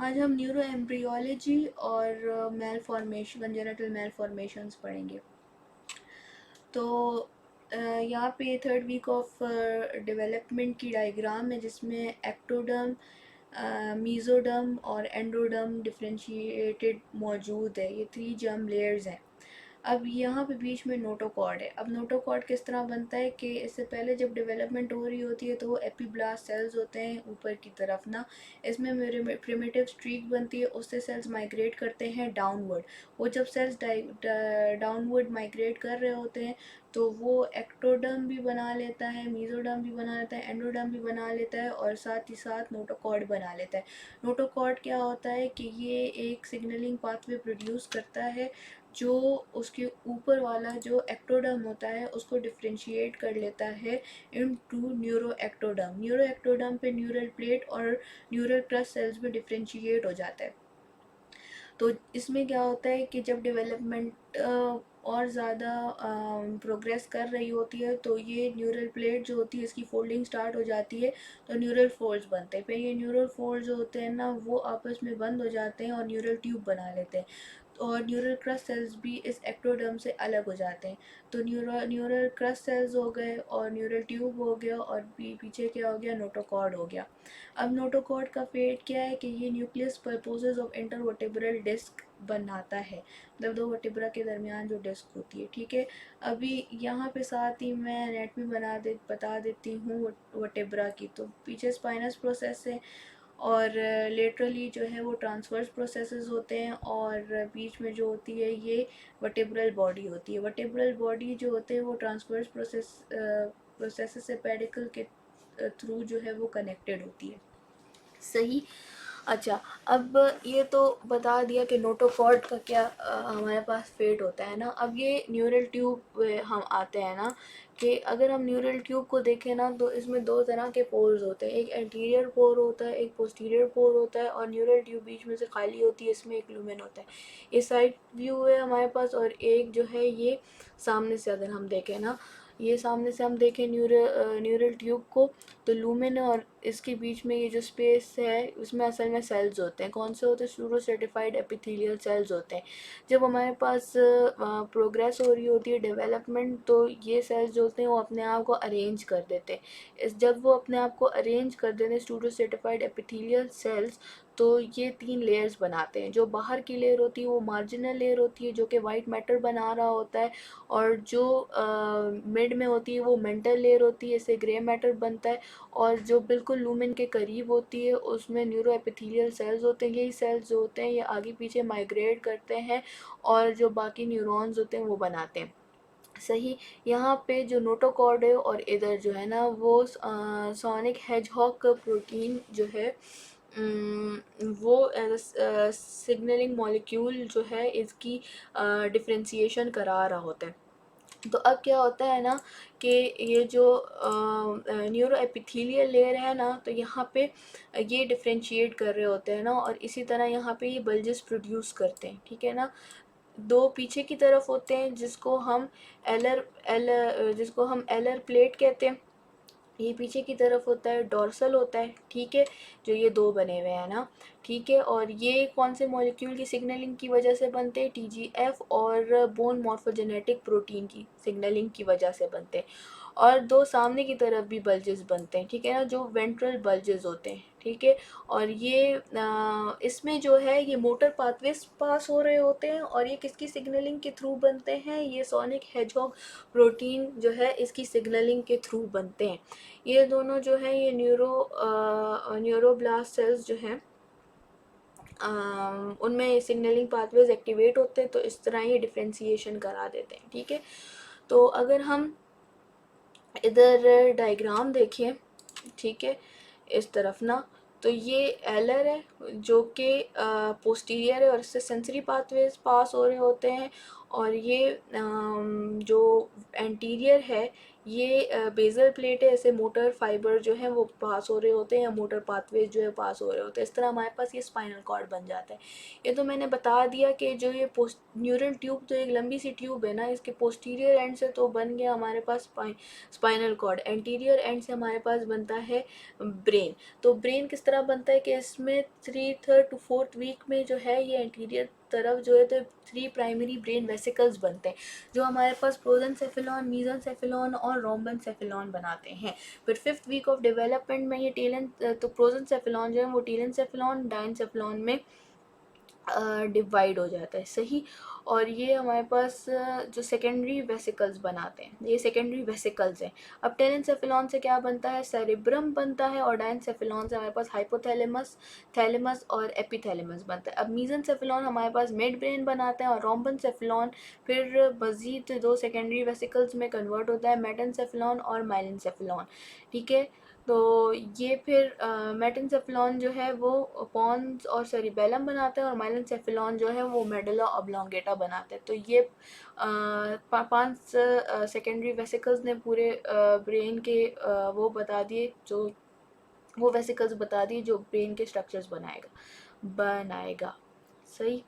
आज हम neuro embryology और malformation congenital malformations पढ़ेंगे। तो यहाँ पे थर्ड वीक ऑफ डेवलपमेंट की डायग्राम है जिसमें एक्टोडर्म, मीज़ोडर्म और एंडोडर्म डिफरेंशिएटेड मौजूद है। ये 3 जर्म लेयर्स हैं। अब यहाँ पे बीच में नोटोकॉर्ड है। अब नोटोकॉर्ड किस तरह बनता है कि इससे पहले जब डेवलपमेंट हो रही होती है तो वो एपीब्लास्ट सेल्स होते हैं ऊपर की तरफ ना, इसमें मेरे प्रिमिटिव स्ट्रीक बनती है, उससे सेल्स माइग्रेट करते हैं डाउनवर्ड। वो जब सेल्स डाउनवर्ड माइग्रेट कर रहे होते हैं तो वो एक्टोडर्म भी बना लेता है, मीज़ोडर्म भी बना लेता है, एंडोडर्म भी बना लेता है और साथ ही साथ नोटोकॉर्ड बना लेता है। नोटोकॉर्ड क्या होता है कि ये एक सिग्नलिंग पाथवे प्रोड्यूस करता है जो उसके ऊपर वाला जो एक्टोडर्म होता है उसको डिफ्रेंशिएट कर लेता है into neuro ectoderm. Neuro ectoderm पे न्यूरल प्लेट और न्यूरल क्रस्ट सेल्स में डिफ्रेंशिएट हो जाता है। तो इसमें क्या होता है कि जब डेवलपमेंट और ज़्यादा प्रोग्रेस कर रही होती है तो ये न्यूरल प्लेट जो होती है इसकी फोल्डिंग स्टार्ट हो जाती है, तो न्यूरल फोल्ड्स बनते हैं। फिर ये न्यूरल फोल्ड्स जो होते हैं ना वो आपस में बंद हो जाते हैं और न्यूरल ट्यूब बना लेते हैं, और न्यूरल क्रस्ट सेल्स भी इस एक्टोडर्म से अलग हो जाते हैं। तो न्यूरल क्रस्ट सेल्स हो गए और न्यूरल ट्यूब हो गया और पीछे क्या हो गया, नोटोकॉर्ड हो गया। अब नोटोकॉर्ड का फेट क्या है कि ये न्यूक्लियस परपोजेज ऑफ इंटरवर्टेब्रल डिस्क बनाता है, मतलब दो वर्टेब्रा के दरमियान जो डिस्क होती है। ठीक है, अभी यहाँ पे साथ ही मैं एनाटमी बता देती हूँ वर्टेब्रा की। तो पीछे स्पाइनस प्रोसेस है और लेटरली जो है वो ट्रांसवर्स प्रोसेसेस होते हैं, और बीच में जो होती है ये वर्टेब्रल बॉडी होती है। वर्टेब्रल बॉडी जो होते हैं वो ट्रांसवर्स प्रोसेस से पेडिकल के थ्रू जो है वो कनेक्टेड होती है। सही। अच्छा, अब ये तो बता दिया कि नोटोकॉर्ड का क्या हमारे पास फेट होता है ना। अब ये न्यूरल ट्यूब हम आते हैं ना, कि अगर हम न्यूरल ट्यूब को देखें ना तो इसमें दो तरह के पोर्स होते हैं, एक एंटीरियर पोर होता है, एक पोस्टीरियर पोर होता है, और न्यूरल ट्यूब बीच में से खाली होती है, इसमें एक लुमेन होता है। ये साइड व्यू है हमारे पास, और एक जो है ये सामने से अगर हम देखें ना, ये सामने से हम देखें न्यूरल ट्यूब को, तो लूमेन और इसके बीच में ये जो स्पेस है उसमें असल में सेल्स होते हैं। कौन से होते हैं? सूडो सर्टिफाइड एपिथेलियल सेल्स होते हैं। जब हमारे पास प्रोग्रेस हो रही होती है डेवलपमेंट, तो ये सेल्स जो होते हैं वो अपने आप को अरेंज कर देते हैं। जब वो अपने आप को अरेंज कर देते हैं सूडो सर्टिफाइड एपिथेलियल सेल्स, तो ये 3 लेयर्स बनाते हैं। जो बाहर की लेयर होती है वो मार्जिनल लेयर होती है जो कि वाइट मैटर बना रहा होता है, और जो मिड में होती है वो मेंटल लेयर होती है, इससे ग्रे मैटर बनता है, और जो बिल्कुल लूमेन के करीब होती है उसमें न्यूरो एपिथेलियल सेल्स होते हैं। यही सेल्स जो होते हैं ये आगे पीछे माइग्रेट करते हैं और जो बाकी न्यूरॉन्स होते हैं वो बनाते हैं। सही। यहाँ पे जो नोटोकॉर्ड है और इधर जो है ना वो सोनिक हेजहॉग का प्रोटीन जो है वो सिग्नलिंग मॉलिक्यूल जो है इसकी डिफ्रेंसिएशन करा रहा होता है। तो अब क्या होता है ना कि ये जो न्यूरो एपिथेलियल लेयर है ना, तो यहाँ पे ये डिफ्रेंशिएट कर रहे होते हैं ना, और इसी तरह यहाँ पे ये बल्जेस प्रोड्यूस करते हैं। ठीक है ना, दो पीछे की तरफ होते हैं जिसको हम एलर प्लेट कहते हैं। ये पीछे की तरफ होता है, डॉर्सल होता है। ठीक है, जो ये दो बने हुए हैं ना। ठीक है, और ये कौन से मॉलिक्यूल की सिग्नलिंग की वजह से बनते हैं? टीजीएफ और बोन मॉर्फोजेनेटिक प्रोटीन की सिग्नलिंग की वजह से बनते हैं। और दो सामने की तरफ भी बल्जेस बनते हैं, ठीक है ना, जो वेंट्रल बल्जेस होते हैं। ठीक है, और ये इसमें जो है ये मोटर पाथवेज पास हो रहे होते हैं, और ये किसकी सिग्नलिंग के थ्रू बनते हैं? ये सोनिक हेजहॉग प्रोटीन जो है इसकी सिग्नलिंग के थ्रू बनते हैं। ये दोनों जो है ये न्यूरोब्लास्ट सेल्स जो हैं उनमें सिग्नलिंग पाथवेज एक्टिवेट होते हैं, तो इस तरह ये डिफ्रेंसिएशन करा देते हैं। ठीक है, तो अगर हम इधर डायग्राम देखें, ठीक है, इस तरफ ना, तो ये एलर है जो कि पोस्टीरियर है और इससे सेंसरी पाथवेज पास हो रहे होते हैं, और ये जो एंटीरियर है ये बेसल प्लेट है, ऐसे मोटर फाइबर जो है वो पास हो रहे होते हैं या मोटर पाथवेज जो है पास हो रहे होते हैं, इस तरह हमारे पास ये स्पाइनल कॉर्ड बन जाता है। ये तो मैंने बता दिया कि जो ये पोस्ट न्यूरल ट्यूब, तो एक लंबी सी ट्यूब है ना, इसके पोस्टीरियर एंड से तो बन गया हमारे पास स्पाइनल कॉर्ड, एंटीरियर एंड से हमारे पास बनता है ब्रेन। तो ब्रेन किस तरह बनता है कि इसमें 3rd to 4th वीक में जो है ये एंटीरियर तरफ जो है तो 3 प्राइमरी ब्रेन वेसिकल्स बनते हैं जो हमारे पास प्रोजेंसेफेलॉन, मेसेंसेफेलॉन और रोम्बेनसेफेलॉन बनाते हैं। फिर 5th वीक ऑफ डेवलपमेंट में ये टेलन तो प्रोजेंसेफेलॉन जो है वो टेलेनसेफेलॉन डाइनसेफेलॉन में डिवाइड हो जाता है, सही। और ये हमारे पास जो सेकेंडरी वेसिकल्स बनाते हैं, ये सेकेंडरी वेसिकल्स हैं। अब टेलेनसेफेलॉन से क्या बनता है, सेरेब्रम बनता है, और डाइनसेफेलॉन से हमारे पास हाइपोथैलेमस, थैलेमस और एपिथैलेमस बनता है। अब मीजेंसेफेलॉन हमारे पास मिड ब्रेन बनाता है, और रोम्बेनसेफेलॉन फिर मजीद 2 सेकेंडरी वेसिकल्स में कन्वर्ट होता है, मेटेनसेफेलॉन और माइलिनसेफेलॉन, ठीक है। तो ये फिर मेटेनसेफेलॉन जो है वो पॉन्स और सेरिबेलम बनाता है, और माइलेनसेफेलॉन जो है वो मेडुला ऑब्लोंगेटा बनाता है। तो ये 5 सेकेंडरी वेसिकल्स ने पूरे ब्रेन के वो बता दिए, जो वो वेसिकल्स बता दिए जो ब्रेन के स्ट्रक्चर्स बनाएगा, सही।